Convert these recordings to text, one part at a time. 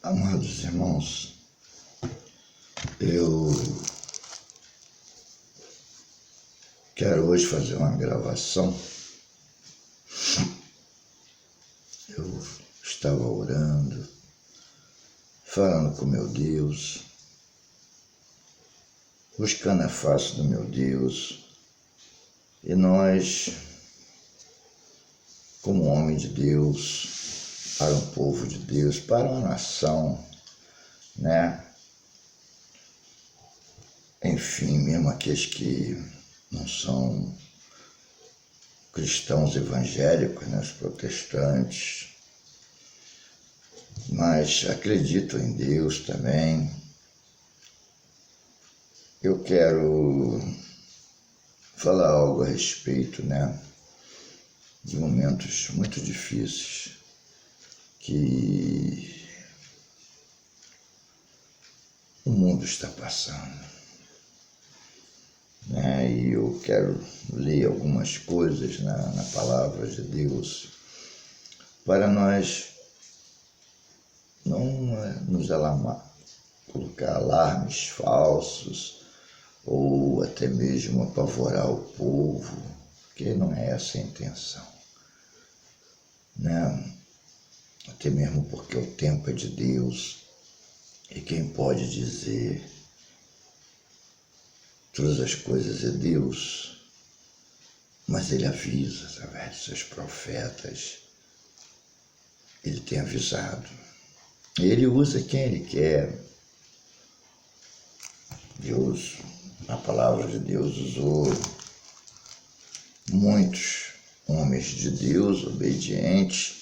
Amados irmãos, eu quero hoje fazer uma gravação. Eu estava orando, falando com meu Deus, buscando a face do meu Deus, e nós, como homem de Deus, para um povo de Deus, para uma nação, né? Enfim, mesmo aqueles que não são cristãos evangélicos, né? Os protestantes, mas acreditam em Deus também. Eu quero falar algo a respeito, né? De momentos muito difíceis que o mundo está passando, né? E eu quero ler algumas coisas na palavra de Deus para nós não nos alarmar, colocar alarmes falsos ou até mesmo apavorar o povo, porque não é essa a intenção, né? Até mesmo porque o tempo é de Deus, e quem pode dizer todas as coisas é Deus, mas Ele avisa através de seus profetas. Ele tem avisado. Ele usa quem Ele quer. Deus, a palavra de Deus, usou muitos homens de Deus obedientes,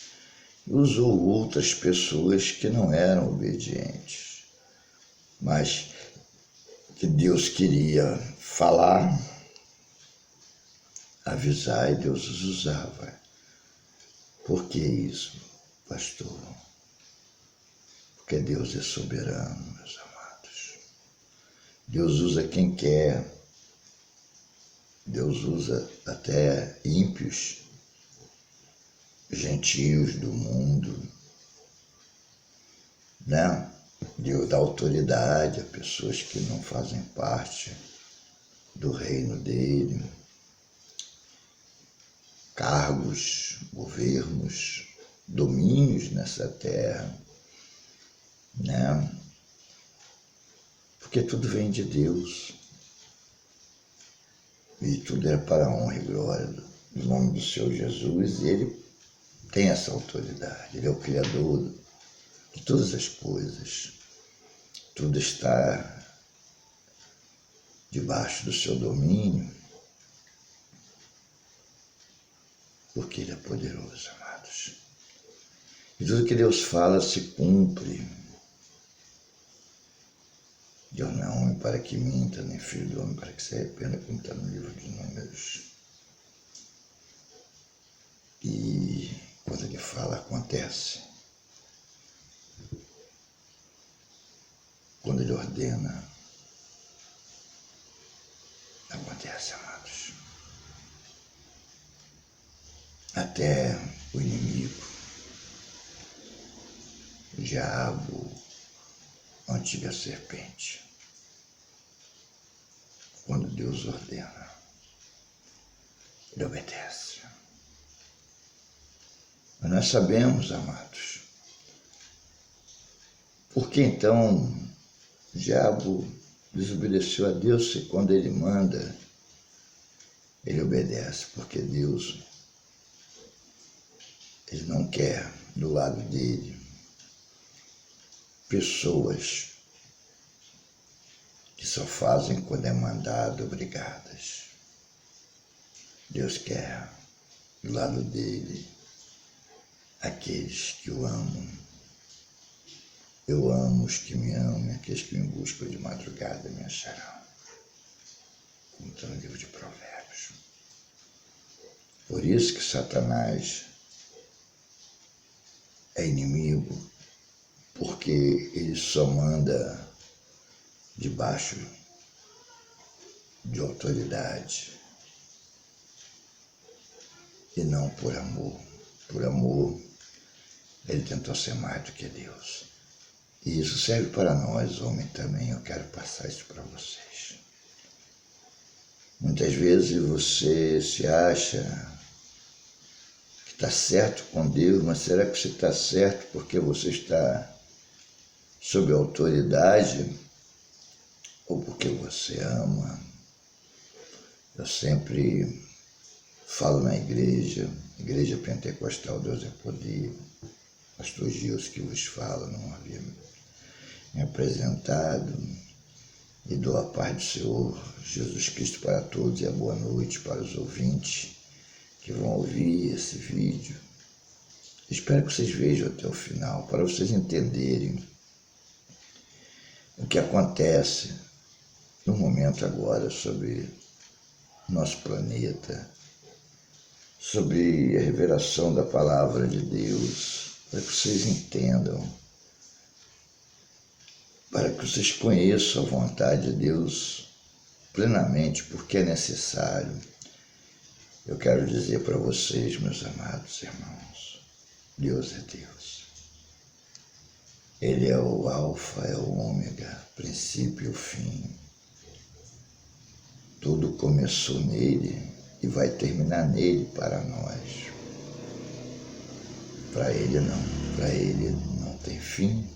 e usou outras pessoas que não eram obedientes, mas que Deus queria falar, avisar, e Deus os usava. Por que isso, pastor? Porque Deus é soberano, meus amados. Deus usa quem quer. Deus usa até ímpios, gentios do mundo, né? Deus dá autoridade a pessoas que não fazem parte do reino dele, cargos, governos, domínios nessa terra, né? Porque tudo vem de Deus e tudo é para a honra e glória do nome do Senhor Jesus, e Ele tem essa autoridade. Ele é o Criador de todas as coisas. Tudo está debaixo do seu domínio, porque Ele é poderoso, amados. E tudo que Deus fala se cumpre. Deus não é homem para que minta, nem filho do homem para que se arrependa, como está no livro de Números. E quando Ele fala, acontece. Quando Ele ordena, acontece, amados. Até o inimigo, o diabo, a antiga serpente, quando Deus ordena, Ele obedece. Mas nós sabemos, amados, por que então o diabo desobedeceu a Deus, se quando Ele manda, Ele obedece? Porque Deus, Ele não quer do lado dele pessoas que só fazem quando é mandado, obrigadas. Deus quer do lado dele aqueles que o amam. Eu amo os que me amam, aqueles que me buscam de madrugada me acharão. Como está no livro de Provérbios. Por isso que Satanás é inimigo, porque ele só manda debaixo de autoridade e não por amor. Por amor, ele tentou ser mais do que Deus. E isso serve para nós, homem, também. Eu quero passar isso para vocês. Muitas vezes você se acha que está certo com Deus, mas será que você está certo porque você está sob autoridade ou porque você ama? Eu sempre falo na igreja pentecostal, Deus é poder. Pastor Gilson que vos fala, não havia me apresentado. E dou a paz do Senhor Jesus Cristo para todos e a boa noite para os ouvintes que vão ouvir esse vídeo. Espero que vocês vejam até o final, para vocês entenderem o que acontece no momento agora sobre nosso planeta, sobre a revelação da palavra de Deus, para que vocês entendam, para que vocês conheçam a vontade de Deus plenamente, porque é necessário. Eu quero dizer para vocês, meus amados irmãos, Deus é Deus. Ele é o alfa, é o ômega, princípio e o fim. Tudo começou nele e vai terminar nele para nós. Para ele não tem fim,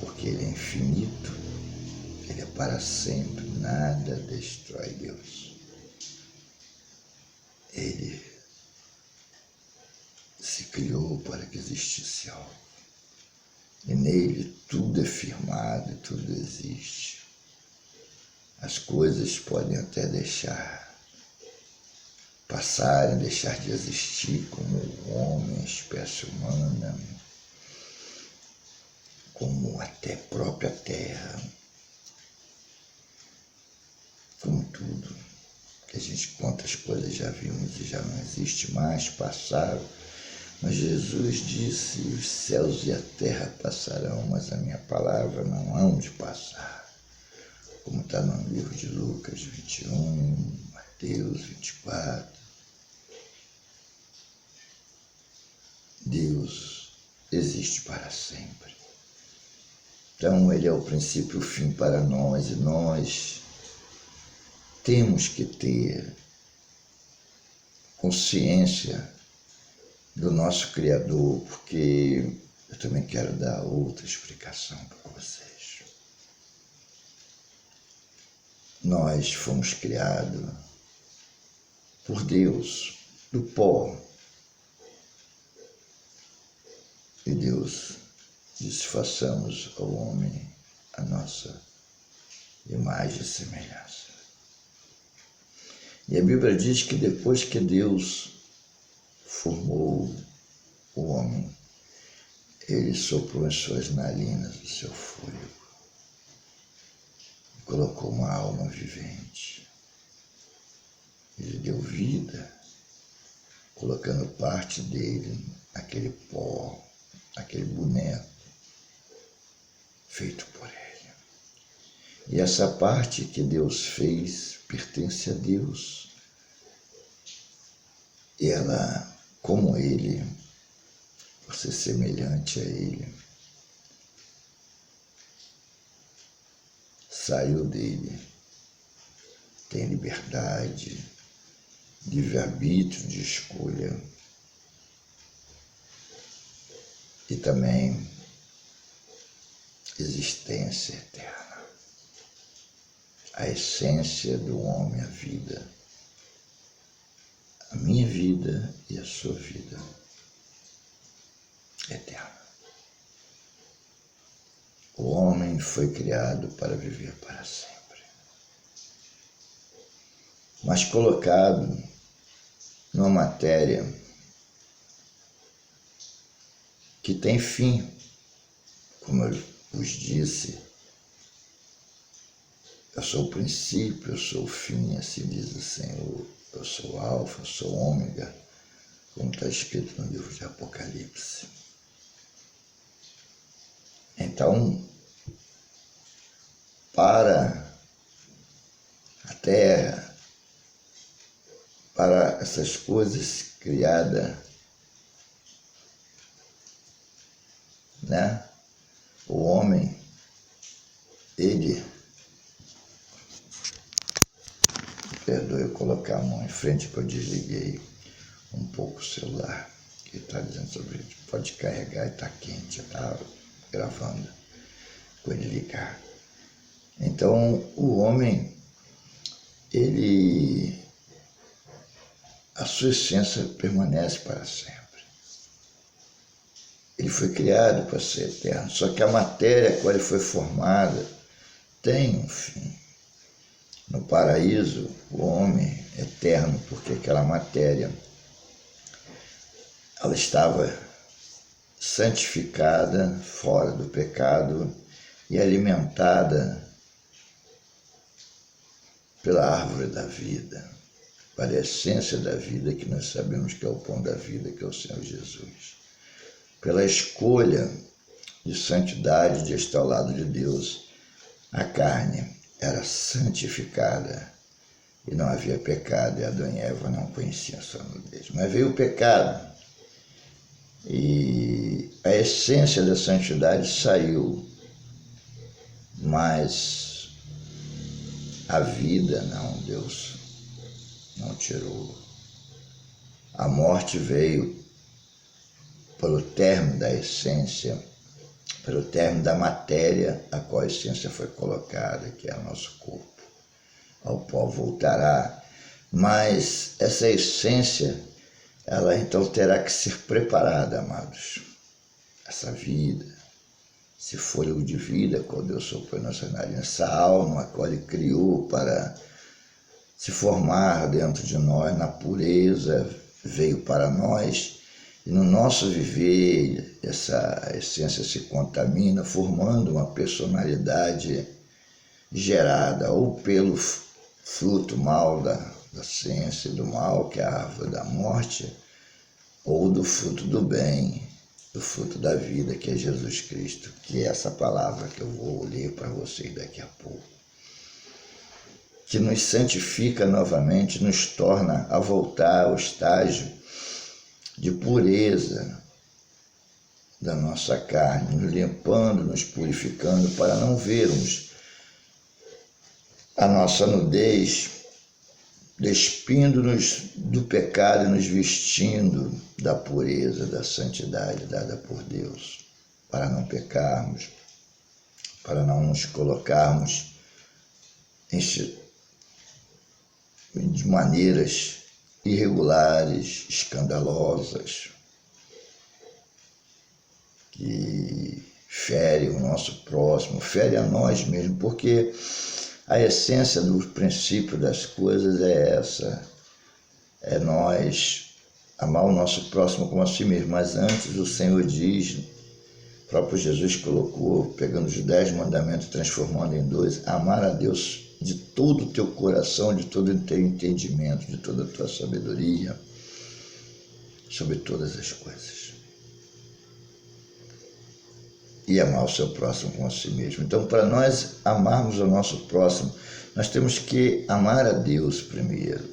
porque ele é infinito, ele é para sempre, nada destrói Deus. Ele se criou para que existisse algo. E nele tudo é firmado, tudo existe. As coisas podem até passarem, deixar de existir, como o homem, a espécie humana, como até a própria terra, como tudo. Que a gente, quantas coisas já vimos e já não existe mais, passaram. Mas Jesus disse, os céus e a terra passarão, mas a minha palavra não hão de passar. Como está no livro de Lucas 21, Mateus 24. Deus existe para sempre. Então ele é o princípio e o fim para nós, e nós temos que ter consciência do nosso Criador, porque eu também quero dar outra explicação para vocês. Nós fomos criados por Deus, do pó. E Deus disse, façamos ao homem a nossa imagem e semelhança. E a Bíblia diz que depois que Deus formou o homem, ele soprou em suas narinas o seu fôlego e colocou uma alma vivente. Ele deu vida, colocando parte dele naquele pó, naquele boneco feito por ele. E essa parte que Deus fez pertence a Deus. E ela, como ele, por ser semelhante a ele, saiu dele, tem liberdade, livre-arbítrio de escolha e também existência eterna. A essência do homem, a vida, a minha vida e a sua vida eterna. O homem foi criado para viver para sempre, mas colocado numa matéria que tem fim, como eu vos disse. Eu sou o princípio, eu sou o fim, assim diz o Senhor. Eu sou o alfa, eu sou o ômega, como está escrito no livro de Apocalipse. Então, para a terra, para essas coisas criadas, né? O o homem, ele... Perdoe eu colocar a mão em frente que eu desliguei um pouco o celular, que está dizendo sobre isso. Pode carregar e está quente, está gravando com ele ligado. Então, o homem, a sua essência permanece para sempre. Ele foi criado para ser eterno, só que a matéria, quando ele foi formada, tem um fim. No paraíso, o homem é eterno, porque aquela matéria, ela estava santificada, fora do pecado e alimentada pela árvore da vida, para a essência da vida, que nós sabemos que é o pão da vida, que é o Senhor Jesus. Pela escolha de santidade, de estar ao lado de Deus, a carne era santificada e não havia pecado, e Adão e Eva não conheciam sua nudez. Mas veio o pecado e a essência da santidade saiu, mas a vida não, Deus não tirou. A morte veio pelo término da essência, pelo término da matéria a qual a essência foi colocada, que é o nosso corpo. Ao pó voltará, mas essa essência, ela então terá que ser preparada, amados. Essa vida, esse fôlego de vida, qual Deus soprou em nossa nariz, essa alma a qual Ele criou para se formar dentro de nós, na pureza, veio para nós, e no nosso viver, essa essência se contamina, formando uma personalidade gerada ou pelo fruto mal da ciência do mal, que é a árvore da morte, ou do fruto do bem, do fruto da vida, que é Jesus Cristo, que é essa palavra que eu vou ler para vocês daqui a pouco, que nos santifica novamente, nos torna a voltar ao estágio de pureza da nossa carne, nos limpando, nos purificando, para não vermos a nossa nudez, despindo-nos do pecado e nos vestindo da pureza, da santidade dada por Deus, para não pecarmos, para não nos colocarmos de maneiras irregulares, escandalosas, que fere o nosso próximo, fere a nós mesmos, porque a essência do princípio das coisas é essa, é nós amar o nosso próximo como a si mesmo. Mas antes o Senhor diz, o próprio Jesus colocou, pegando os 10 mandamentos, transformando em 2, amar a Deus de todo o teu coração, de todo o teu entendimento, de toda a tua sabedoria, sobre todas as coisas. E amar o seu próximo como a si mesmo. Então, para nós amarmos o nosso próximo, nós temos que amar a Deus primeiro.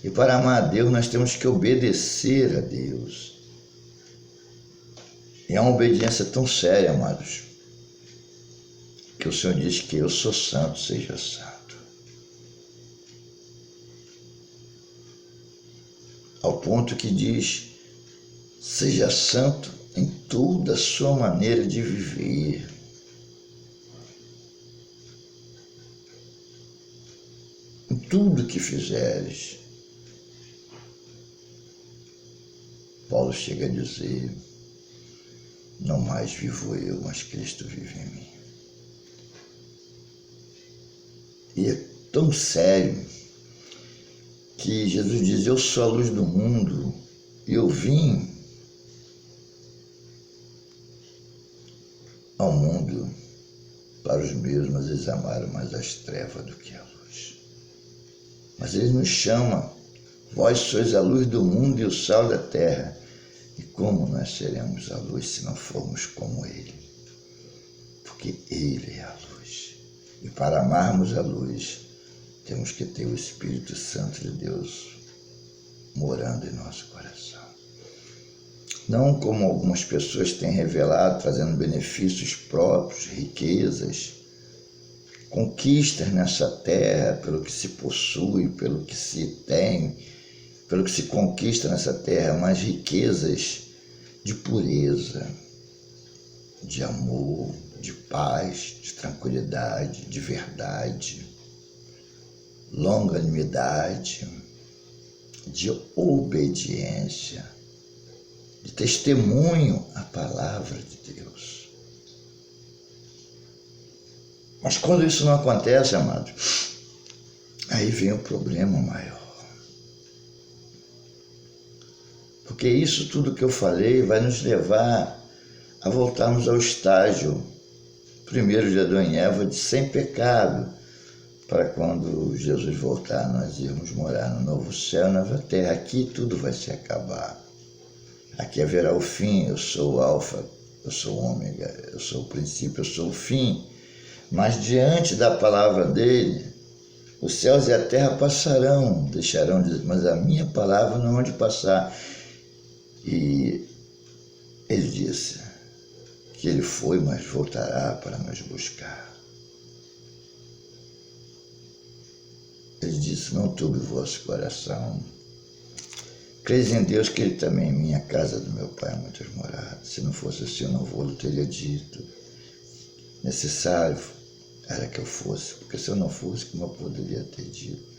E para amar a Deus, nós temos que obedecer a Deus. E é uma obediência tão séria, amados, que o Senhor diz que eu sou santo, seja santo. Ao ponto que diz, seja santo em toda a sua maneira de viver. Em tudo que fizeres. Paulo chega a dizer, não mais vivo eu, mas Cristo vive em mim. E é tão sério que Jesus diz, eu sou a luz do mundo, e eu vim ao mundo para os meus, mas eles amaram mais as trevas do que a luz. Mas ele nos chama, vós sois a luz do mundo e o sal da terra. E como nós seremos a luz se não formos como ele? Porque ele é a luz. E para amarmos a luz, temos que ter o Espírito Santo de Deus morando em nosso coração. não como algumas pessoas têm revelado, trazendo benefícios próprios, riquezas, conquistas nessa terra, pelo que se possui, pelo que se tem, pelo que se conquista nessa terra, mas riquezas de pureza, de amor, de paz, de tranquilidade, de verdade, longanimidade, de obediência, de testemunho à palavra de Deus. Mas quando isso não acontece, amados, aí vem o problema maior. Porque isso tudo que eu falei vai nos levar a voltarmos ao estágio primeiro de Adão e Eva, de sem pecado, para quando Jesus voltar, nós irmos morar no novo céu e nova terra. Aqui tudo vai se acabar. Aqui haverá o fim. Eu sou o alfa, eu sou o ômega, eu sou o princípio, eu sou o fim. Mas diante da palavra dele, os céus e a terra passarão, deixarão de, mas a minha palavra não há de passar. E ele disse que ele foi, mas voltará para nos buscar. Ele disse: não turbe o vosso coração. Creis em Deus, que ele também em minha casa do meu pai há muitas moradas. Se não fosse assim, eu não vou teria dito. Necessário era que eu fosse, porque se eu não fosse, como eu poderia ter dito?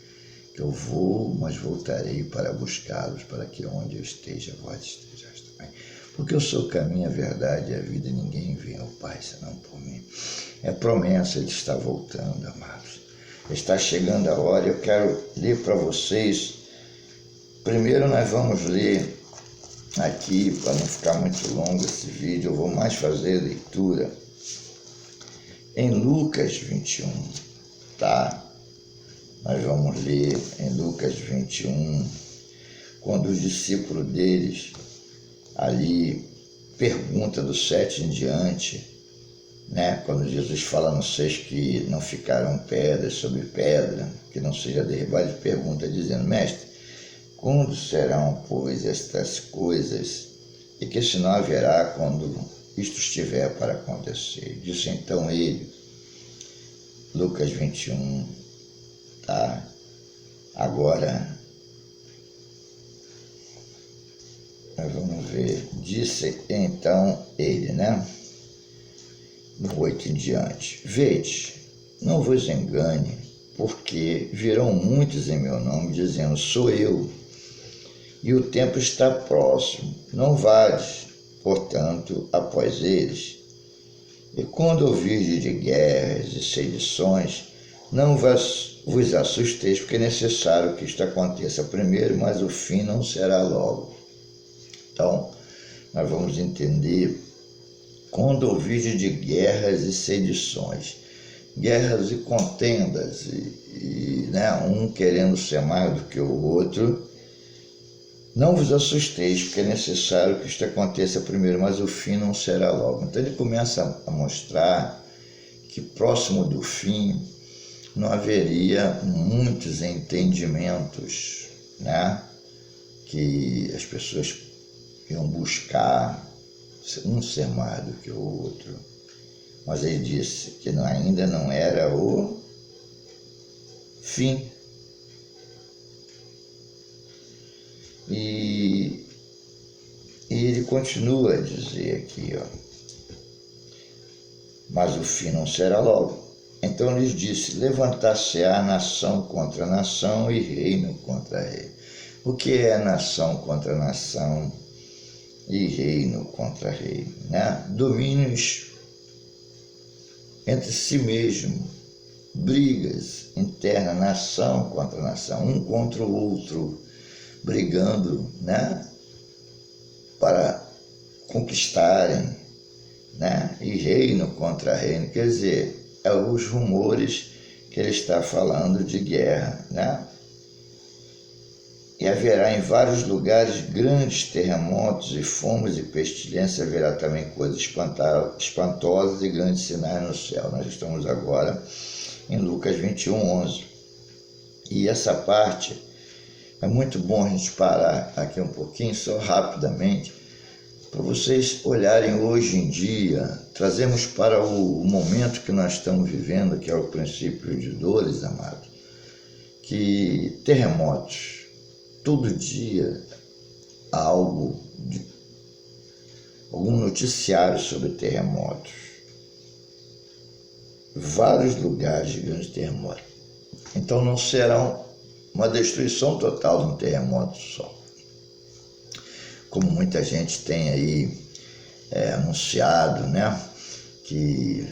Que eu vou, mas voltarei para buscá-los, para que onde eu esteja, vós estejais também. Porque eu sou o caminho, a verdade e a vida, ninguém vem ao Pai senão por mim. É promessa, ele está voltando, amados. Está chegando a hora, eu quero ler para vocês. Primeiro nós vamos ler aqui, para não ficar muito longo esse vídeo, eu vou mais fazer a leitura em Lucas 21, tá? Nós vamos ler em Lucas 21, quando os discípulos deles ali pergunta do 7 em diante, né? Quando Jesus fala no 6 que não ficaram pedras sobre pedra, que não seja derribado, ele pergunta dizendo: mestre, quando serão, pois, estas coisas, e que sinal haverá quando isto estiver para acontecer? Disse então ele, Lucas 21, tá? Agora, nós vamos ver. Disse então ele, né? No 8 em diante: vede, não vos engane, porque virão muitos em meu nome, dizendo: sou eu, e o tempo está próximo. Não vades, portanto, após eles. E quando ouvirdes de guerras e sedições, não vos assusteis, porque é necessário que isto aconteça primeiro, mas o fim não será logo. Então, nós vamos entender, quando ouvirdes de guerras e sedições, guerras e contendas, né, um querendo ser mais do que o outro, não vos assusteis, porque é necessário que isto aconteça primeiro, mas o fim não será logo. Então ele começa a mostrar que próximo do fim não haveria muitos entendimentos, né? Que as pessoas iam buscar um ser mais do que o outro. Mas ele disse que ainda não era o fim. E ele continua a dizer aqui, ó: mas o fim não será logo. Então lhes disse: levantar-se-á nação contra nação e reino contra reino. O que é nação contra nação e reino contra reino, né? Domínios entre si mesmo, brigas internas, nação contra nação, um contra o outro, brigando, né? Para conquistarem, né? E reino contra reino, quer dizer, é os rumores que ele está falando de guerra, né? E haverá em vários lugares grandes terremotos e fomes e pestilência, haverá também coisas espantosas e grandes sinais no céu. Nós estamos agora em Lucas 21, 11. E essa parte é muito bom a gente parar aqui um pouquinho, só rapidamente, para vocês olharem hoje em dia, trazemos para o momento que nós estamos vivendo, que é o princípio de dores, amado, que terremotos, todo dia há algum noticiário sobre terremotos. Vários lugares de grandes terremotos. Então não será uma destruição total de um terremoto só. Como muita gente tem aí anunciado, né? Que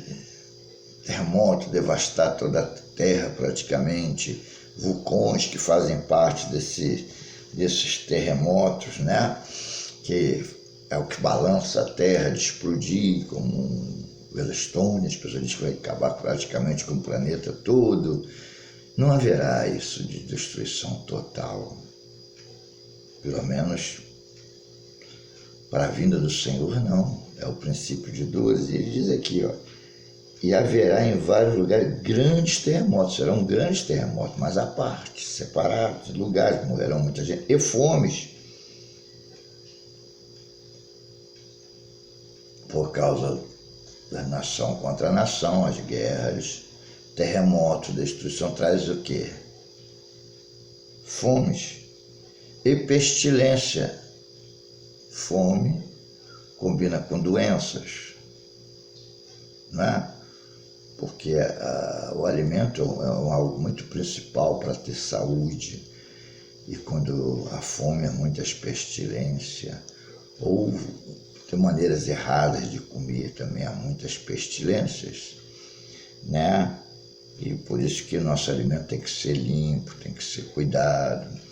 terremoto devastar toda a terra praticamente, vulcões que fazem parte desses terremotos, né? Que é o que balança a terra de explodir como um Yellowstone, as pessoas dizem que vai acabar praticamente com o planeta todo. Não haverá isso de destruição total, pelo menos para a vinda do Senhor não, é o princípio de dores. E ele diz aqui, ó, e haverá em vários lugares grandes terremotos, serão grandes terremotos, mas à parte, separados, lugares, morrerão muita gente, e fomes, por causa da nação contra a nação, as guerras, terremoto, destruição, traz o quê? Fomes e pestilência. Fome combina com doenças, né? Porque o alimento é algo muito principal para ter saúde. E quando a fome é muitas pestilências, ou tem maneiras erradas de comer também, há muitas pestilências, né? E por isso que o nosso alimento tem que ser limpo, tem que ser cuidado,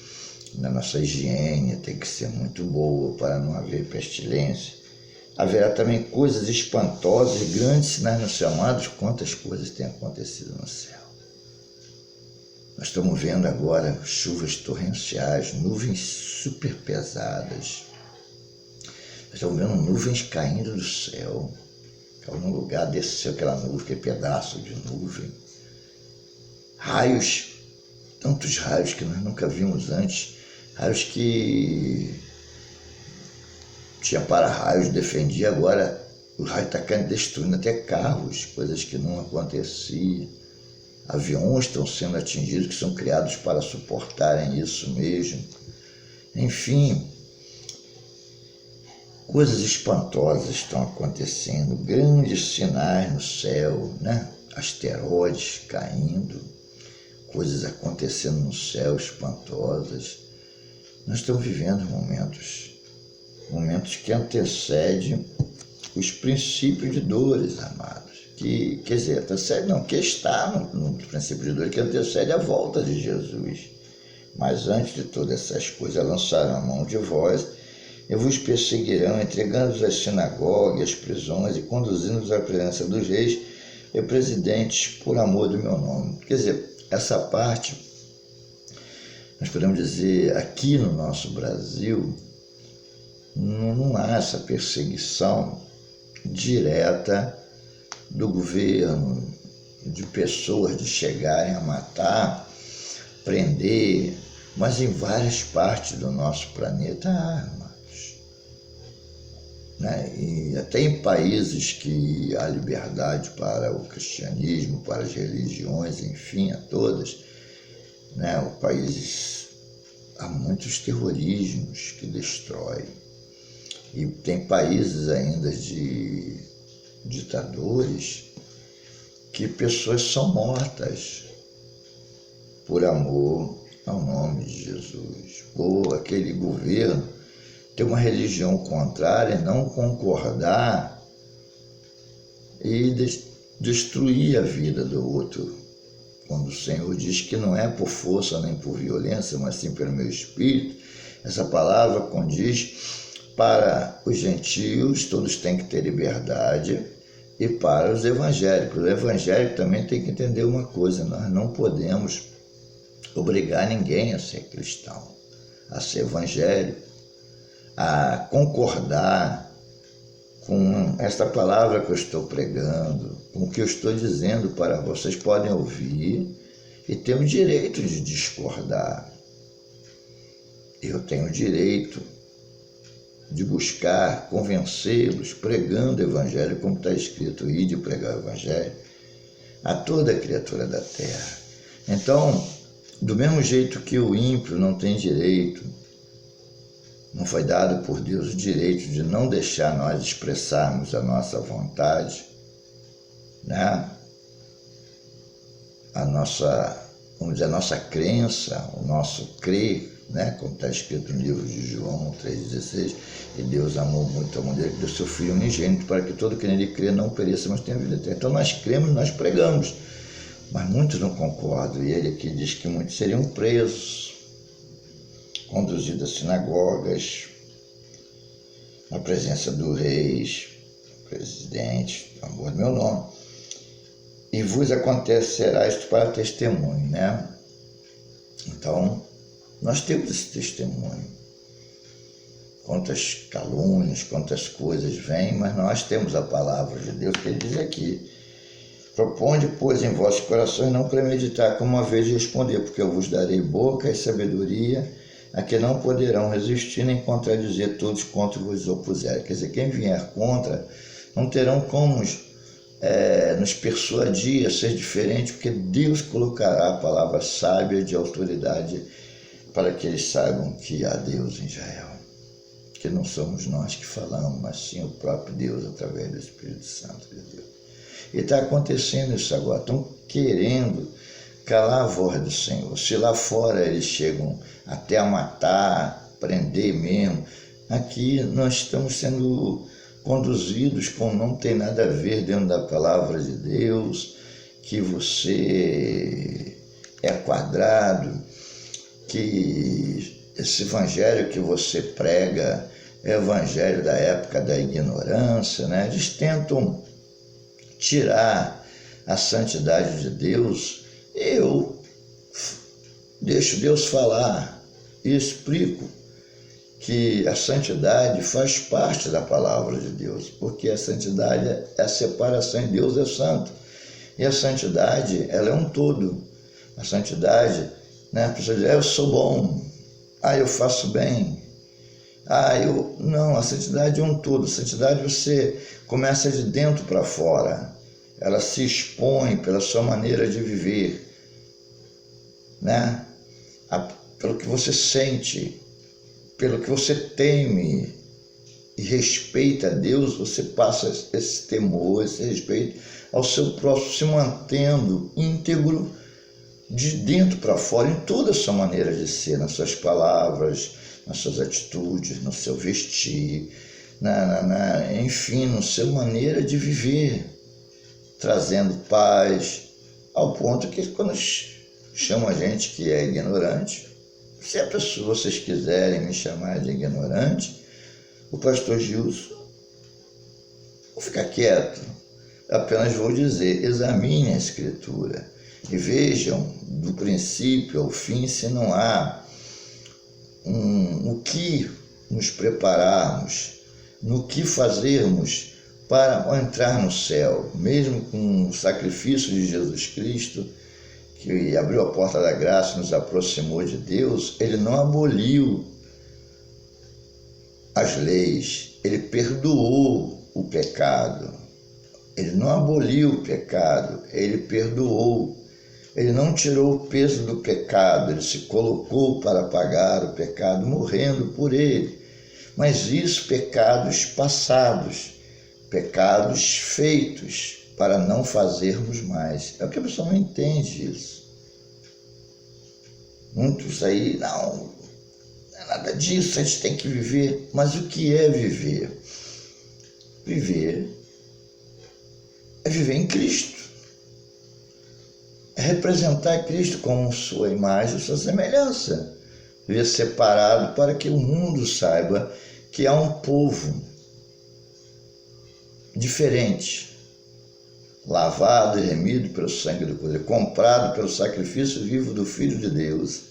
a nossa higiene tem que ser muito boa para não haver pestilência. Haverá também coisas espantosas e grandes sinais no céu. Amados, quantas coisas têm acontecido no céu. Nós estamos vendo agora chuvas torrenciais, nuvens super pesadas. Nós estamos vendo nuvens caindo do céu. Em algum lugar desceu aquela nuvem, aquele pedaço de nuvem. Raios, tantos raios que nós nunca vimos antes. Raios que tinha para-raios, defendia, agora o raio está caindo, destruindo até carros, coisas que não aconteciam. Aviões estão sendo atingidos, que são criados para suportarem isso mesmo. Enfim, coisas espantosas estão acontecendo, grandes sinais no céu, né? Asteroides caindo, coisas acontecendo no céu espantosas. Nós estamos vivendo momentos que antecedem os princípios de dores, amados. Quer dizer, antecede não, que está no princípio de dores, que antecede a volta de Jesus. Mas antes de todas essas coisas, lançarão a mão de vós e vos perseguirão, entregando-vos às sinagogas, às prisões e conduzindo-vos à presença dos reis e presidentes por amor do meu nome. Quer dizer, essa parte, nós podemos dizer, aqui no nosso Brasil, não há essa perseguição direta do governo, de pessoas de chegarem a matar, prender, mas em várias partes do nosso planeta há armas, né? E até em países que há liberdade para o cristianismo, para as religiões, enfim, a todas, né? O país, há muitos terrorismos que destroem. E tem países ainda de ditadores que pessoas são mortas por amor ao nome de Jesus. Ou aquele governo ter uma religião contrária, não concordar e destruir a vida do outro. Quando o Senhor diz que não é por força nem por violência, mas sim pelo meu espírito, essa palavra condiz para os gentios, todos têm que ter liberdade, e para os evangélicos. O evangélico também tem que entender uma coisa: nós não podemos obrigar ninguém a ser cristão, a ser evangélico, a concordar com esta palavra que eu estou pregando, com o que eu estou dizendo para vocês. Podem ouvir e ter o direito de discordar. Eu tenho o direito de buscar convencê-los, pregando o Evangelho, como está escrito, e de pregar o Evangelho a toda criatura da terra. Então, do mesmo jeito que o ímpio não tem direito, não foi dado por Deus o direito de não deixar nós expressarmos a nossa vontade, né? A nossa, vamos dizer, a nossa crença, o nosso crer, né? Como está escrito no livro de João 3,16, e Deus amou muito a mulher que deu seu Filho unigênito para que todo que nele crê não pereça, mas tenha vida eterna. Então nós cremos, nós pregamos, mas muitos não concordam, e ele aqui diz que muitos seriam presos, conduzidos às sinagogas, na presença do reis, presidente, amor do meu nome, e vos acontecerá isto para testemunho, né? Então, nós temos esse testemunho. Quantas calúnias, quantas coisas vêm, mas nós temos a palavra de Deus, que ele diz aqui: proponde, pois, em vossos corações não premeditar como uma vez responder, porque eu vos darei boca e sabedoria, a que não poderão resistir nem contradizer todos quanto vos opuserem. Quer dizer, quem vier contra não terão como nos persuadir a ser diferente, porque Deus colocará a palavra sábia de autoridade para que eles saibam que há Deus em Israel. Que não somos nós que falamos, mas sim o próprio Deus através do Espírito Santo de Deus. E está acontecendo isso agora, estão querendo calar a voz do Senhor. Se lá fora eles chegam até a matar, prender mesmo, aqui nós estamos sendo conduzidos como não tem nada a ver dentro da palavra de Deus, que você é quadrado, que esse evangelho que você prega é o evangelho da época da ignorância, né? Eles tentam tirar a santidade de Deus. Eu deixo Deus falar e explico que a santidade faz parte da palavra de Deus, porque a santidade é a separação, e Deus é santo. E a santidade, ela é um todo. A santidade, né, a pessoa diz, eu sou bom, eu faço bem, não, a santidade é um todo. A santidade você começa de dentro para fora, ela se expõe pela sua maneira de viver, né? Pelo que você sente, pelo que você teme e respeita a Deus, você passa esse temor, esse respeito ao seu próximo, se mantendo íntegro de dentro para fora, em toda a sua maneira de ser, nas suas palavras, nas suas atitudes, no seu vestir, enfim, na sua maneira de viver, trazendo paz, ao ponto que quando chamam a gente que é ignorante, se a pessoa, vocês quiserem me chamar de ignorante, o pastor Gilson, vou ficar quieto, apenas vou dizer, examine a Escritura e vejam do princípio ao fim se não há o que nos prepararmos, no que fazermos para entrar no céu, mesmo com o sacrifício de Jesus Cristo, que abriu a porta da graça e nos aproximou de Deus. Ele não aboliu as leis, ele perdoou o pecado. Ele não aboliu o pecado, ele perdoou. Ele não tirou o peso do pecado, ele se colocou para pagar o pecado, morrendo por ele. Mas isso, pecados passados, pecados feitos, para não fazermos mais. É o que a pessoa não entende isso. Muitos aí, não é nada disso, a gente tem que viver. Mas o que é viver? Viver é viver em Cristo. É representar Cristo como sua imagem, sua semelhança. Viver separado para que o mundo saiba que há um povo diferente, lavado e remido pelo sangue do Cordeiro, comprado pelo sacrifício vivo do Filho de Deus,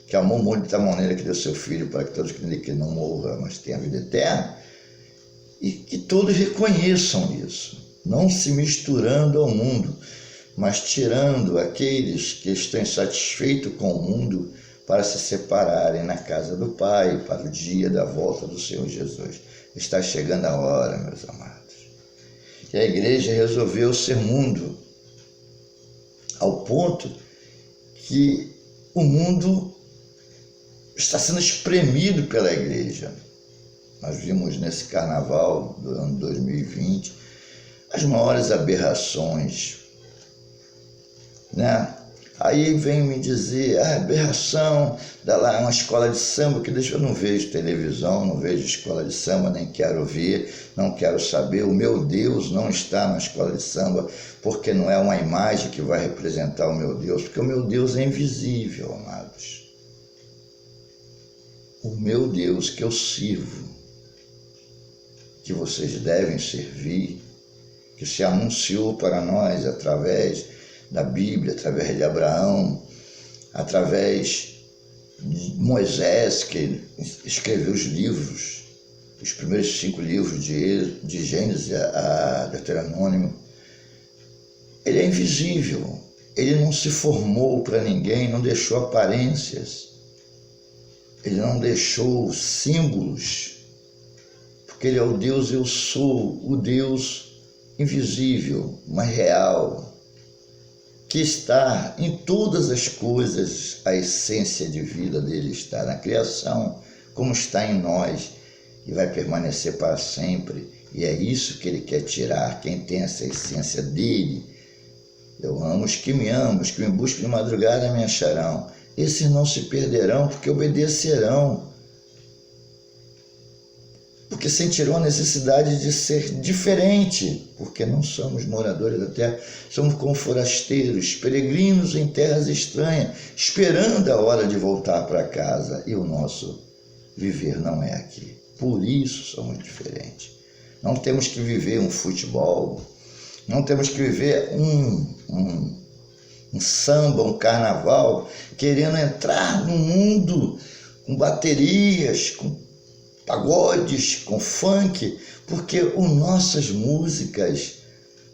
que amou muito de tal maneira que deu seu Filho para que todos que não morram, mas tenham a vida eterna, e que todos reconheçam isso, não se misturando ao mundo, mas tirando aqueles que estão insatisfeitos com o mundo para se separarem na casa do Pai para o dia da volta do Senhor Jesus. Está chegando a hora, meus amados. E a igreja resolveu ser mundo, ao ponto que o mundo está sendo espremido pela igreja. Nós vimos nesse carnaval do ano 2020 as maiores aberrações, né? Aí vem me dizer, aberração, dá lá uma escola de samba, que eu não vejo televisão, não vejo escola de samba, nem quero ver, não quero saber. O meu Deus não está na escola de samba, porque não é uma imagem que vai representar o meu Deus, porque o meu Deus é invisível, amados. O meu Deus que eu sirvo, que vocês devem servir, que se anunciou para nós através da Bíblia, através de Abraão, através de Moisés, que escreveu os livros, os primeiros 5 livros de Gênesis a Deuteronômio. Ele é invisível, ele não se formou para ninguém, não deixou aparências, ele não deixou símbolos, porque ele é o Deus eu sou, o Deus invisível, mas real, que está em todas as coisas. A essência de vida dele está na criação, como está em nós, e vai permanecer para sempre. E é isso que ele quer tirar, quem tem essa essência dele. Eu amo os que me amam, os que me buscam de madrugada me acharão. Esses não se perderão, porque obedecerão, porque sentirão a necessidade de ser diferente, porque não somos moradores da terra, somos como forasteiros, peregrinos em terras estranhas, esperando a hora de voltar para casa, e o nosso viver não é aqui. Por isso somos diferentes. Não temos que viver um futebol, não temos que viver um samba, um carnaval, querendo entrar no mundo com baterias, com pagodes, com funk, porque as nossas músicas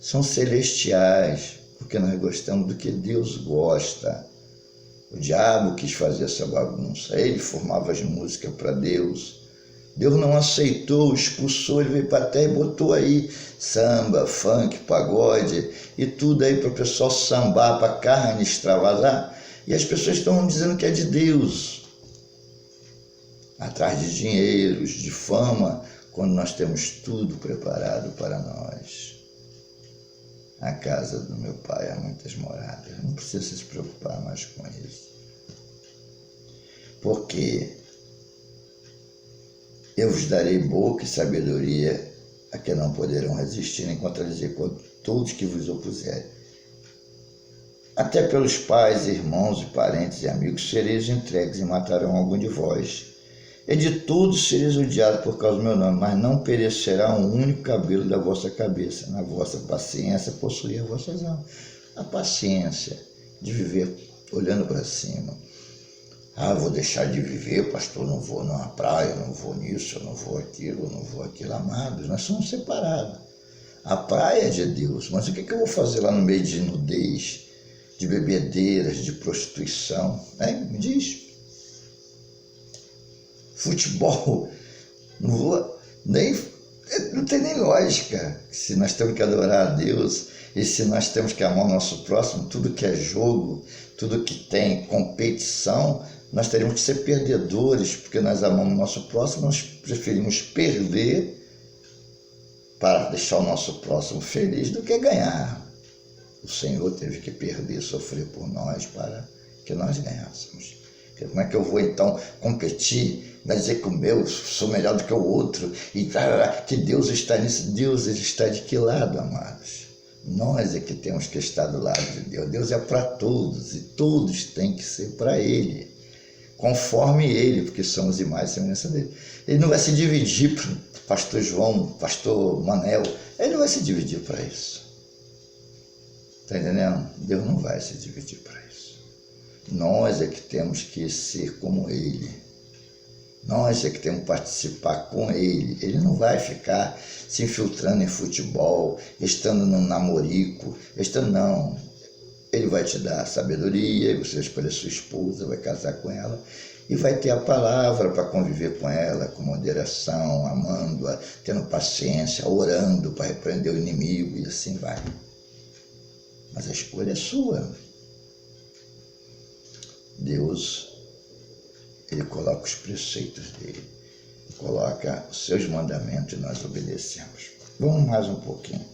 são celestiais, porque nós gostamos do que Deus gosta. O diabo quis fazer essa bagunça, ele formava as músicas para Deus. Deus não aceitou, expulsou, ele veio para a terra e botou aí samba, funk, pagode e tudo aí para o pessoal sambar, para a carne extravasar. E as pessoas estão dizendo que é de Deus, atrás de dinheiros, de fama, quando nós temos tudo preparado para nós. A casa do meu pai há muitas moradas, não precisa se preocupar mais com isso. Porque eu vos darei boca e sabedoria a que não poderão resistir nem contradizer com todos que vos opuserem. Até pelos pais, irmãos e parentes e amigos sereis entregues e matarão algum de vós. E de todos sereis odiados por causa do meu nome, mas não perecerá um único cabelo da vossa cabeça. Na vossa paciência possuí as vossas almas. A paciência de viver olhando para cima. Vou deixar de viver, pastor, não vou numa praia, não vou nisso, eu não vou aquilo, eu não vou aquilo. Amados, nós somos separados. A praia é de Deus, mas o que eu vou fazer lá no meio de nudez, de bebedeiras, de prostituição? Me diz. Futebol, não tem nem lógica. Se nós temos que adorar a Deus e se nós temos que amar o nosso próximo, tudo que é jogo, tudo que tem competição, nós teríamos que ser perdedores, porque nós amamos o nosso próximo, nós preferimos perder para deixar o nosso próximo feliz do que ganhar. O Senhor teve que perder, sofrer por nós para que nós ganhássemos. Como é que eu vou então competir? Vai dizer que o meu sou melhor do que o outro e que Deus está nisso. Deus ele está de que lado, amados? Nós é que temos que estar do lado de Deus. Deus é para todos e todos têm que ser para Ele, conforme Ele, porque somos imagens e semelhança dele. Ele não vai se dividir para pastor João, pastor Manel, ele não vai se dividir para isso. Está entendendo? Deus não vai se dividir para isso. Nós é que temos que ser como Ele. Nós é que temos que participar com Ele. Ele não vai ficar se infiltrando em futebol, estando no namorico, não. Ele vai te dar sabedoria, e você vai escolher sua esposa, vai casar com ela, e vai ter a palavra para conviver com ela, com moderação, amando-a, tendo paciência, orando para repreender o inimigo, e assim vai. Mas a escolha é sua. Deus, Ele coloca os preceitos dele, coloca os seus mandamentos e nós obedecemos. Vamos mais um pouquinho.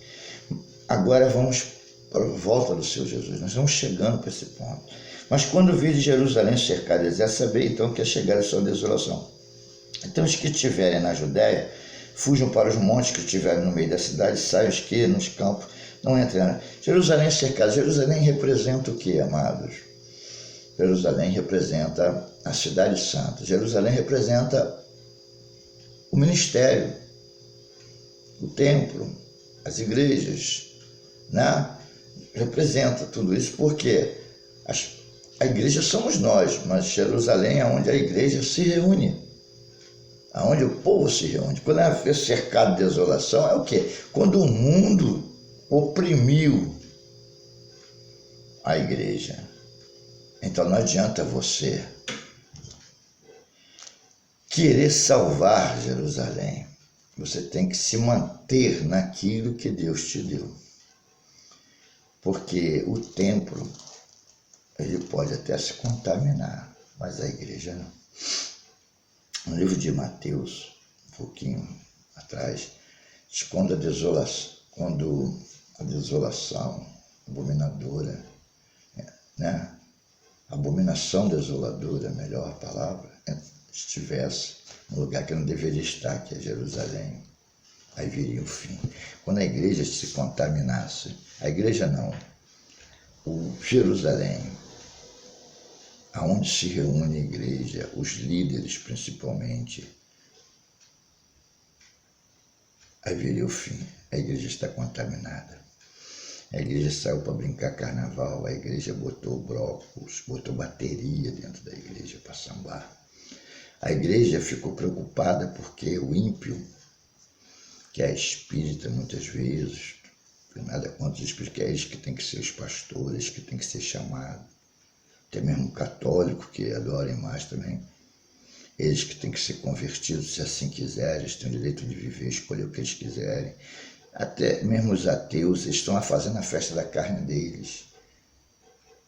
Agora vamos para a volta do Senhor Jesus. Nós vamos chegando para esse ponto. Mas quando vide Jerusalém cercada de exército, sabei então que ia chegar a sua desolação. Então os que estiverem na Judéia, fujam para os montes que estiverem no meio da cidade, saiam os que nos campos não entrem. Jerusalém cercada. Jerusalém representa o que, amados? Jerusalém representa a cidade santa. Jerusalém representa o ministério, o templo, as igrejas, né? Representa tudo isso porque a igreja somos nós, mas Jerusalém é onde a igreja se reúne, aonde o povo se reúne. Quando ela foi cercada de desolação, é o quê? Quando o mundo oprimiu a igreja. Então não adianta você querer salvar Jerusalém. Você tem que se manter naquilo que Deus te deu. Porque o templo, ele pode até se contaminar, mas a igreja não. No livro de Mateus, um pouquinho atrás, diz quando a desolação abominadora, né? Abominação desoladora, melhor a palavra, estivesse no lugar que não deveria estar, que é Jerusalém, aí viria o fim. Quando a igreja se contaminasse, a igreja não, o Jerusalém, aonde se reúne a igreja, os líderes principalmente, aí viria o fim. A igreja está contaminada. A igreja saiu para brincar carnaval, a igreja botou blocos, botou bateria dentro da igreja para sambar. A igreja ficou preocupada porque o ímpio, que é espírita muitas vezes, nada contra os espíritos, que é eles que tem que ser os pastores, que tem que ser chamado, até mesmo católico que adora mais também, eles que têm que ser convertidos se assim quiserem, eles têm o direito de viver, escolher o que eles quiserem. Até mesmo os ateus, eles estão fazendo a festa da carne deles.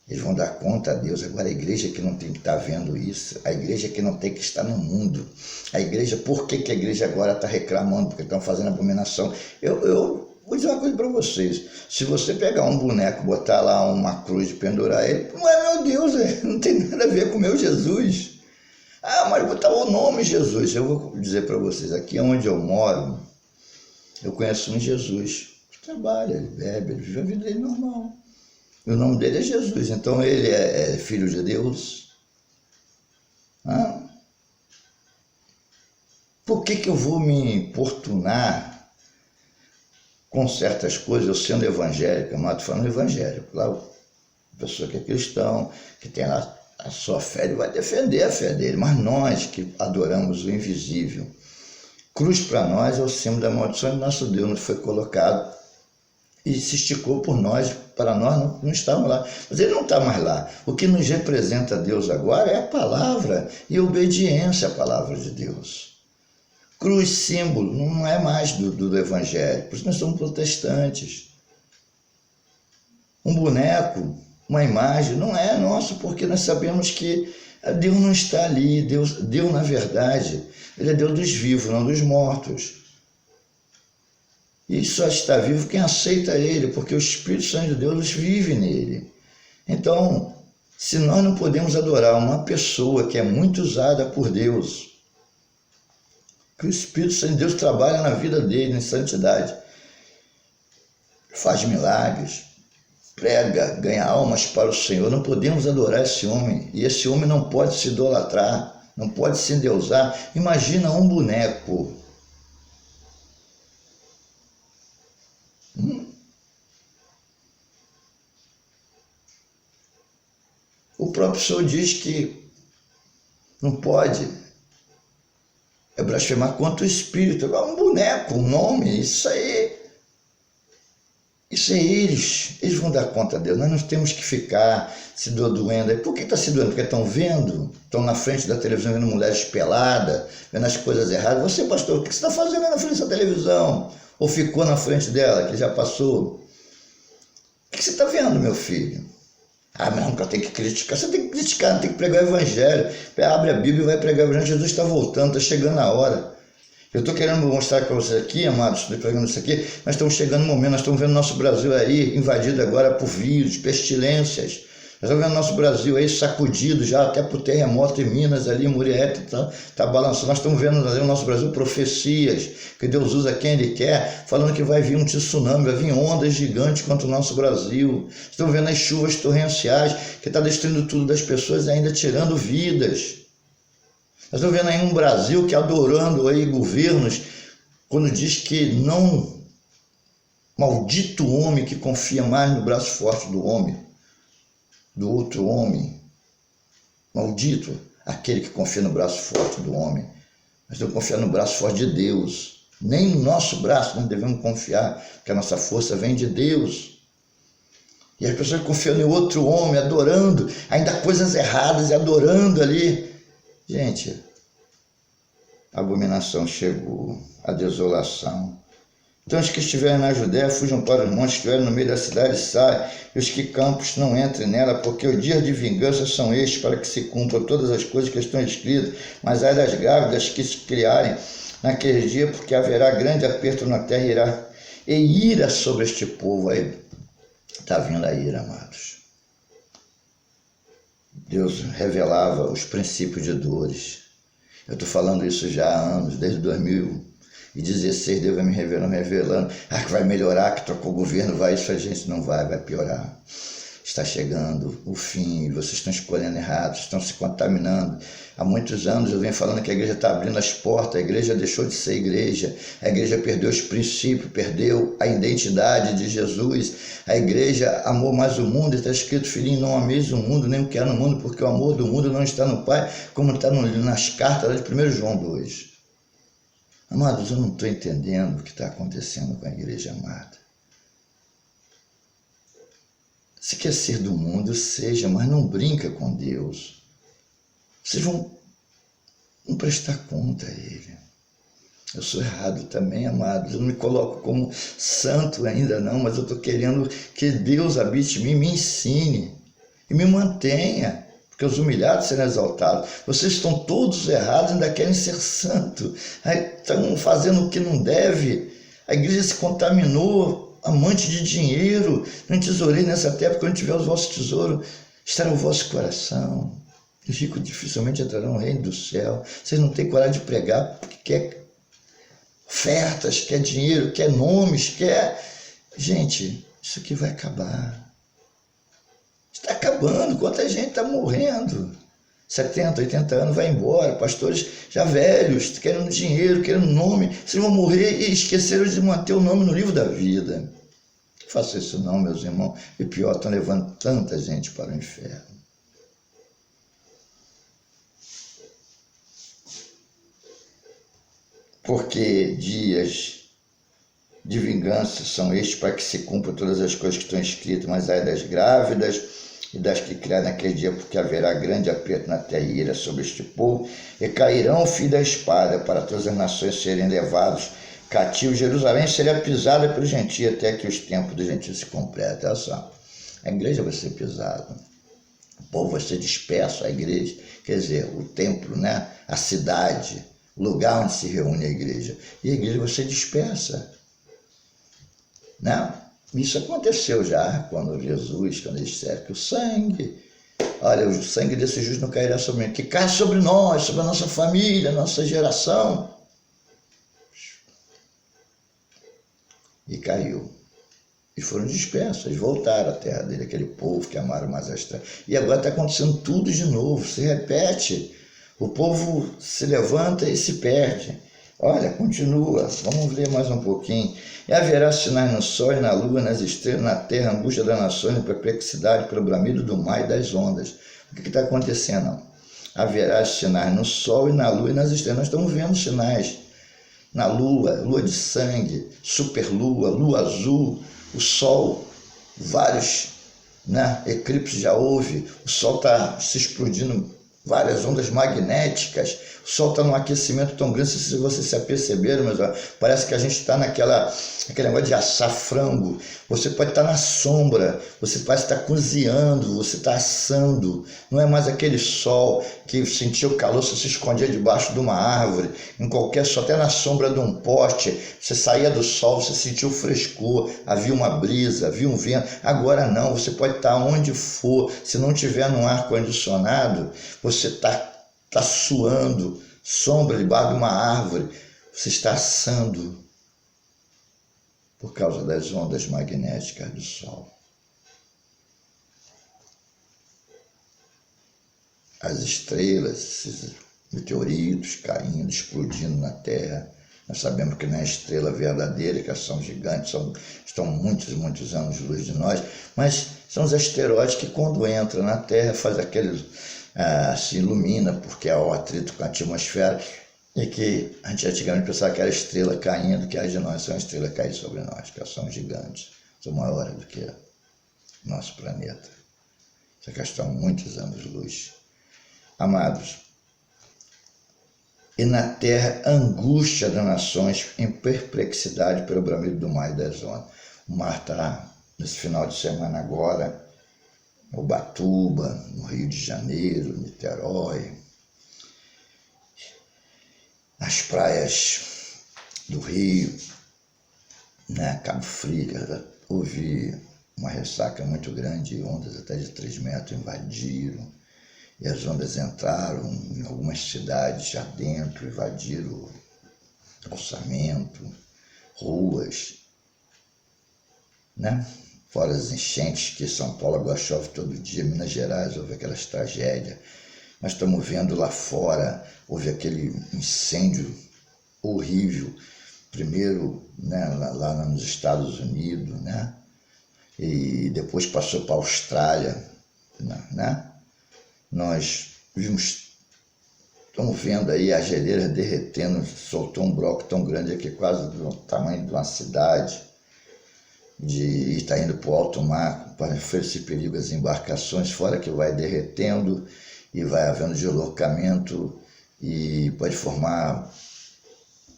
Eles vão dar conta a Deus. Agora a igreja que não tem que estar vendo isso, a igreja que não tem que estar no mundo, a igreja, por que a igreja agora está reclamando? Porque estão fazendo abominação. Eu vou dizer uma coisa para vocês, se você pegar um boneco, botar lá uma cruz e pendurar ele, não é meu Deus, não tem nada a ver com o meu Jesus. Ah, mas botar o nome Jesus. Eu vou dizer para vocês, aqui onde eu moro, eu conheço um Jesus que trabalha, ele bebe, ele vive a vida dele normal. E o nome dele é Jesus, então ele é filho de Deus. Por que eu vou me importunar com certas coisas, eu sendo evangélico, eu estou falando evangélico, lá a pessoa que é cristão, que tem a sua fé, ele vai defender a fé dele, mas nós que adoramos o invisível, cruz para nós é o símbolo da maldição, e nosso Deus nos foi colocado e se esticou por nós, para nós não estamos lá. Mas ele não está mais lá. O que nos representa Deus agora é a palavra e a obediência à palavra de Deus. Cruz, símbolo, não é mais do evangelho, por isso nós somos protestantes. Um boneco, uma imagem, não é nosso, porque nós sabemos que Deus não está ali. Deus, na verdade, ele é Deus dos vivos, não dos mortos. E só está vivo quem aceita ele, porque o Espírito Santo de Deus vive nele. Então, se nós não podemos adorar uma pessoa que é muito usada por Deus, que o Espírito Santo de Deus trabalha na vida dele, em santidade, faz milagres, prega, ganha almas para o Senhor, não podemos adorar esse homem, e esse homem não pode se idolatrar, não pode se endeusar. Imagina um boneco. O próprio Senhor diz que não pode blasfemar contra o Espírito. Agora, um boneco, um nome, isso Isso é eles vão dar conta Deus. Nós não temos que ficar se doendo. Por que está se doendo? Porque estão vendo, estão na frente da televisão vendo mulheres peladas, vendo as coisas erradas. Você, pastor, o que você está fazendo na frente da televisão? Ou ficou na frente dela, que já passou? O que você está vendo, meu filho? Ah, não, que eu tenho que criticar. Você tem que criticar, não tem que pregar o evangelho. Abre a Bíblia e vai pregar o evangelho. Jesus está voltando, está chegando a hora. Eu estou querendo mostrar para vocês aqui, amados, pregando isso aqui, nós estamos chegando no momento, nós estamos vendo nosso Brasil aí invadido agora por vírus, pestilências. Nós estamos vendo nosso Brasil aí sacudido já até por terremoto em Minas ali, Murieta tá balançando. Nós estamos vendo o nosso Brasil profecias, que Deus usa quem Ele quer, falando que vai vir um tsunami, vai vir ondas gigantes contra o nosso Brasil. Estamos vendo as chuvas torrenciais, que está destruindo tudo das pessoas e ainda tirando vidas. Nós estamos vendo aí um Brasil que adorando aí governos, quando diz que não, maldito homem que confia mais no braço forte do homem, do outro homem, maldito aquele que confia no braço forte do homem. Nós devemos confiar no braço forte de Deus, nem no nosso braço nós devemos confiar, porque a nossa força vem de Deus. E as pessoas confiam em outro homem, adorando, ainda coisas erradas e adorando ali. Gente, a abominação chegou, a desolação. Então os que estiverem na Judéia fujam para os montes, que estiverem no meio da cidade saiam, e os que campos não entrem nela, porque os dias de vingança são estes, para que se cumpram todas as coisas que estão escritas, mas ai das grávidas que se criarem naquele dia, porque haverá grande aperto na terra e ira sobre este povo. Aí está vindo a ira, amados. Deus revelava os princípios de dores. Eu estou falando isso já há anos, desde 2016, Deus vai me revelando. Ah, que vai melhorar, que trocou o governo, vai isso, a gente não vai piorar. Está chegando o fim, vocês estão escolhendo errado, estão se contaminando. Há muitos anos eu venho falando que a igreja está abrindo as portas, a igreja deixou de ser igreja, a igreja perdeu os princípios, perdeu a identidade de Jesus, a igreja amou mais o mundo, está escrito, filhinho, não ameis o mundo, nem o que há no mundo, porque o amor do mundo não está no Pai, como está nas cartas de 1 João 2. Amados, eu não estou entendendo o que está acontecendo com a igreja amada. Se quer ser do mundo, seja, mas não brinca com Deus. Vocês vão prestar conta a Ele. Eu sou errado também, amados. Eu não me coloco como santo ainda não, mas eu estou querendo que Deus habite em mim, me ensine e me mantenha. Porque os humilhados serão exaltados. Vocês estão todos errados e ainda querem ser santo. Estão fazendo o que não deve. A igreja se contaminou. Amante de dinheiro, não tesoureis nessa terra, porque quando tiver os vossos tesouros, estará o vosso coração. Os ricos dificilmente entrarão no reino do céu. Vocês não têm coragem de pregar, porque quer ofertas, quer dinheiro, quer nomes, quer... Gente, isso aqui vai acabar. Está acabando, quanta gente está morrendo. 70, 80 anos, vai embora, pastores já velhos, querendo dinheiro, querendo nome, vocês vão morrer e esqueceram de manter o nome no livro da vida. Não faça isso não, meus irmãos, e pior, estão levando tanta gente para o inferno. Porque dias de vingança são estes para que se cumpram todas as coisas que estão escritas, mas ai das grávidas, e das que criarem naquele dia, porque haverá grande aperto na terra e ira sobre este povo, e cairão o fio da espada, para todas as nações serem levados cativos. Jerusalém será pisada pelos gentios, até que os tempos dos gentios se completem. Olha só, a igreja vai ser pisada, o povo vai ser disperso, a igreja, quer dizer, o templo, né? A cidade, o lugar onde se reúne a igreja, e a igreja vai ser dispersa, né? Isso aconteceu já quando Jesus, quando ele disseram que o sangue, olha, o sangue desse justo não cairá sobre mim, que cai sobre nós, sobre a nossa família, a nossa geração. E caiu. E foram dispersos, voltaram à terra dele, aquele povo que amaram mais as terras. E agora está acontecendo tudo de novo, se repete. O povo se levanta e se perde. Olha, continua, vamos ler mais um pouquinho. E haverá sinais no sol e na lua, nas estrelas, na terra, angústia das nações, perplexidade pelo bramido do mar e das ondas. O que está acontecendo? Haverá sinais no sol e na lua e nas estrelas. Nós estamos vendo sinais na lua, lua de sangue, superlua, lua azul, o Sol, vários, né, eclipses já houve, o Sol está se explodindo, várias ondas magnéticas, o Sol está num aquecimento tão grande, se vocês se aperceberam, mas ó, parece que a gente está aquele negócio de assar frango. Você pode estar na sombra, você parece estar cozinhando, você está assando. Não é mais aquele sol que sentia o calor, você se escondia debaixo de uma árvore, em qualquer sol, até na sombra de um poste, você saía do sol, você sentia o frescor, havia uma brisa, havia um vento. Agora não, você pode estar onde for, se não tiver num ar-condicionado, você está suando, sombra debaixo de uma árvore, você está assando por causa das ondas magnéticas do Sol. As estrelas, esses meteoritos caindo, explodindo na Terra. Nós sabemos que não é estrela verdadeira, que são gigantes, estão muitos anos-luz de nós, mas são os asteroides que, quando entram na Terra, faz aquele, se ilumina, porque há o atrito com a atmosfera, e que a gente antigamente pensava que era estrela caindo, que as de nós são estrelas cair sobre nós, que elas são gigantes, são maiores do que o nosso planeta. Só que estão muitos anos-luz. Amados, e na terra, angústia das nações em perplexidade pelo bramido do mar e das ondas. O mar está, nesse final de semana agora, no Ubatuba, no Rio de Janeiro, Niterói, nas praias do Rio, né, Cabo Frio, houve uma ressaca muito grande, ondas até de 3 metros invadiram, e as ondas entraram em algumas cidades já dentro, invadiram calçamento, ruas, né? Fora as enchentes, que São Paulo agora chove todo dia, Minas Gerais houve aquelas tragédias. Nós estamos vendo lá fora, houve aquele incêndio horrível, primeiro, né, lá nos Estados Unidos, né? E depois passou para a Austrália, né? Nós estamos vendo aí a geleira derretendo, soltou um bloco tão grande aqui, quase do tamanho de uma cidade, e está indo para o alto mar, para oferecer perigo às embarcações, fora que vai derretendo e vai havendo deslocamento e pode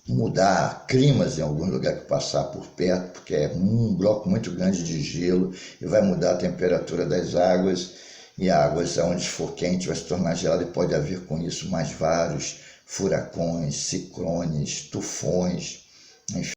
mudar climas em algum lugar que passar por perto, porque é um bloco muito grande de gelo e vai mudar a temperatura das águas, e a água, onde for quente, vai se tornar gelada, e pode haver com isso mais vários furacões, ciclones, tufões, enfim.